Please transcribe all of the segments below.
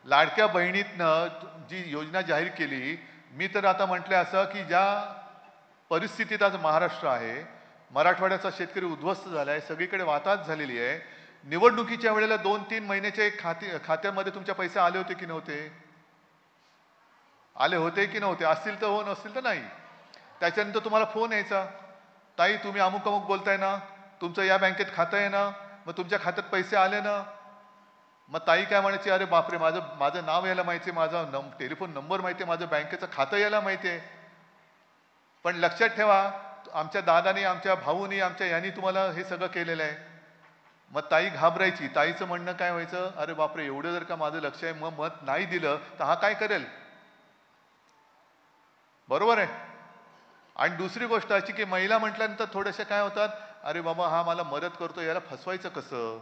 लाडक्या बहिणीतनं जी योजना जाहीर केली, मी तर आता म्हटलं असं की ज्या परिस्थितीत आज महाराष्ट्र आहे, मराठवाड्याचा शेतकरी उद्ध्वस्त झाला आहे, सगळीकडे वाताहत झालेली आहे. निवडणुकीच्या वेळेला 2-3 महिन्याचे खात्यामध्ये तुमच्या पैसे आले होते की नव्हते? आले होते की नव्हते? असतील तर हो, नसतील तर नाही. त्याच्यानंतर तुम्हाला फोन यायचा, ताई तुम्ही अमुक अमुक बोलताय ना, तुमचं या बँकेत खातं आहे ना, मग तुमच्या खात्यात पैसे आले ना. मग ताई काय म्हणायची, अरे बापरे, माझं माझं नाव यायला माहिती आहे, माझा टेलिफोन नंबर माहिती आहे, माझं बँकेचं खातं यायला माहिती आहे. पण लक्षात ठेवा, आमच्या दादानी, आमच्या भाऊनी, आमच्या यांनी तुम्हाला हे सगळं केलेलं आहे. मग ताई घाबरायची. ताईचं म्हणणं काय व्हायचं, अरे बापरे, एवढं जर का माझं लक्ष आहे, मग मत नाही दिलं तर हा काय करेल? बरोबर आहे. आणि दुसरी गोष्ट अशी की महिला म्हटल्यानंतर थोडेसे काय होतात, अरे बाबा हा मला मदत करतो, याला फसवायचं कसं?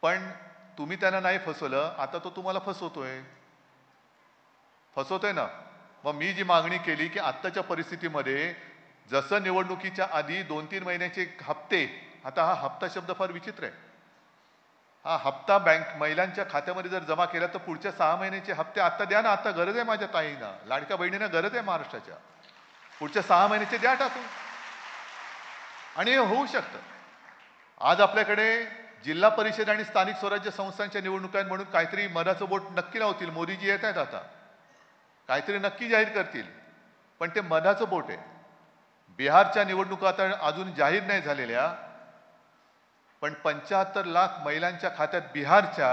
पण तुम्ही त्यांना नाही फसवलं, आता तो तुम्हाला फसवतोय ना. मग मी जी मागणी केली की आत्ताच्या परिस्थितीमध्ये जसं निवडणुकीच्या आधी 2-3 महिन्याचे हप्ते, आता हा हप्ता शब्द फार विचित्र आहे. हा हप्ता बँक महिलांच्या खात्यामध्ये जर जमा केला तर पुढच्या 6 महिन्याचे हप्ते आता द्या ना. आता गरज आहे माझ्या ताईंना, लाडक्या बहिणींना गरज आहे महाराष्ट्राच्या. पुढच्या 6 महिन्याचे द्या टाकून. आणि हे होऊ शकतं. आज आपल्याकडे जिल्हा परिषद आणि स्थानिक स्वराज्य संस्थांच्या निवडणुका म्हणून काहीतरी मधाचं बोट नक्की लावतील. मोदीजी येत आहेत आता, काहीतरी नक्की जाहीर करतील. पण ते मधाचं बोट आहे. बिहारच्या निवडणुका आता अजून जाहीर नाही झालेल्या, पण 75 लाख महिलांच्या खात्यात बिहारच्या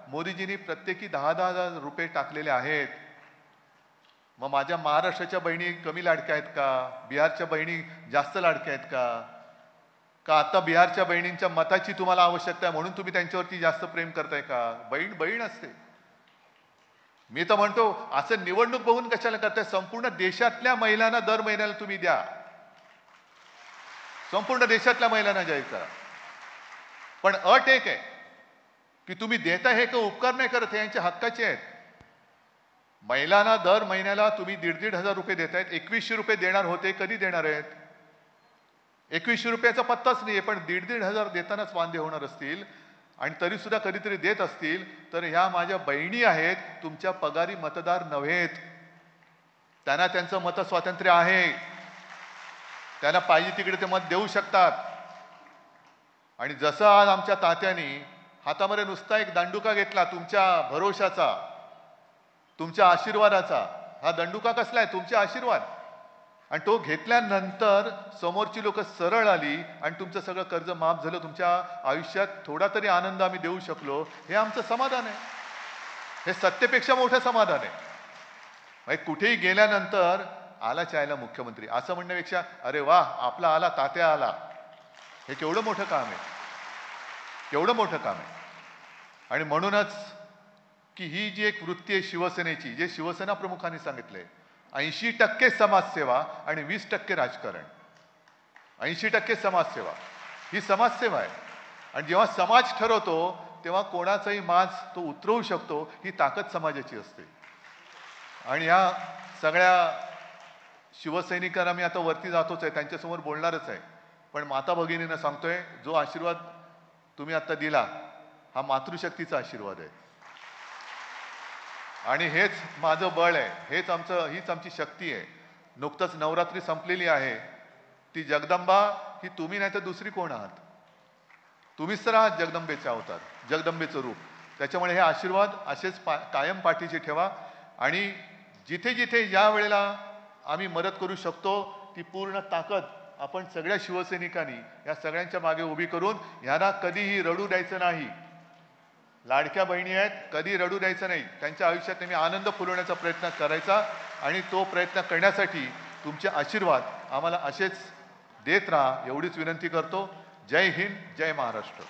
मोदीजींनी प्रत्येकी 10,000 रुपये टाकलेले आहेत. मग माझ्या महाराष्ट्राच्या बहिणी कमी लाडक्या आहेत का? बिहारच्या बहिणी जास्त लाडक्या आहेत का? का आता बिहारच्या बहिणींच्या मताची तुम्हाला आवश्यकता आहे म्हणून तुम्ही त्यांच्यावरती जास्त प्रेम करताय का? बहीण बहीण असते. मी तर म्हणतो असं निवडणूक बघून कशाला करताय? संपूर्ण देशातल्या महिलांना दर महिन्याला तुम्ही द्या. संपूर्ण देशातल्या महिलांना जाहीर करा. पण अट एक आहे की तुम्ही देता हे का उपकार नाही करत, हे यांच्या हक्काचे आहेत. महिलांना दर महिन्याला तुम्ही 1,500 रुपये देतायत. 2100 रुपये देणार होते, कधी देणार आहेत? 2100 रुपयाचा पत्ताच नाहीये. पण 1,500 देतानाच वांदे होणार असतील आणि तरी सुद्धा कधीतरी देत असतील तर ह्या माझ्या बहिणी आहेत, तुमच्या पगारी मतदार नव्हेत. त्यांना त्यांचं मत स्वातंत्र्य आहे, त्यांना पाहिजे तिकडे ते मत देऊ शकतात. आणि जसं आज आमच्या तात्यांनी हातामध्ये नुसता एक दंडुका घेतला तुमच्या भरोशाचा, तुमच्या आशीर्वादाचा. हा दंडुका कसला आहे? तुमचे आशीर्वाद. आणि तो घेतल्यानंतर समोरची लोक सरळ आली आणि तुमचं सगळं कर्ज माफ झालं. तुमच्या आयुष्यात थोडा तरी आनंद आम्ही देऊ शकलो, हे आमचं समाधान आहे. हे सत्तेपेक्षा मोठं समाधान आहे. म्हणजे कुठेही गेल्यानंतर आला चायला मुख्यमंत्री असं म्हणण्यापेक्षा अरे वा आपला आला, तात्या आला, हे केवढं मोठं काम आहे, केवढं मोठं काम आहे. आणि म्हणूनच की ही जी एक वृत्ती आहे शिवसेनेची, जे शिवसेना प्रमुखांनी सांगितलंय, 80% समाजसेवा आणि 20% राजकारण. 80% समाजसेवा ही समाजसेवा आहे. आणि जेव्हा समाज ठरवतो तेव्हा कोणाचाही माज तो उतरवू शकतो, ही ताकद समाजाची असते. आणि ह्या सगळ्या शिवसैनिकांना मी आता वरती जातोच आहे, त्यांच्यासमोर बोलणारच आहे. पण माता भगिनींना सांगतोय, जो आशीर्वाद तुम्ही आता दिला हा मातृशक्तीचा आशीर्वाद आहे. आणि हेच माझं बळ आहे, हीच आमची शक्ती आहे. नुकतंच नवरात्री संपलेली आहे. ती जगदंबा ही तुम्ही नाही तर दुसरी कोण आहात? तुम्हीच तर आहात जगदंबेचे अवतार, जगदंबेचं रूप. त्याच्यामुळे हे आशीर्वाद असेच कायम पाठीशी ठेवा. आणि जिथे जिथे ज्या वेळेला आम्ही मदत करू शकतो ती पूर्ण ताकद आपण सगळ्या शिवसैनिकांनी या सगळ्यांच्या मागे उभी करून ह्यांना कधीही रडू द्यायचं नाही. लाडक्या बहिणी आहेत, कधी रडू द्यायचं नाही. त्यांच्या आयुष्यात नेहमी आनंद फुलवण्याचा प्रयत्न करायचा. आणि तो प्रयत्न करण्यासाठी तुमचे आशीर्वाद आम्हाला असेच देत राहा एवढीच विनंती करतो. जय हिंद, जय महाराष्ट्र.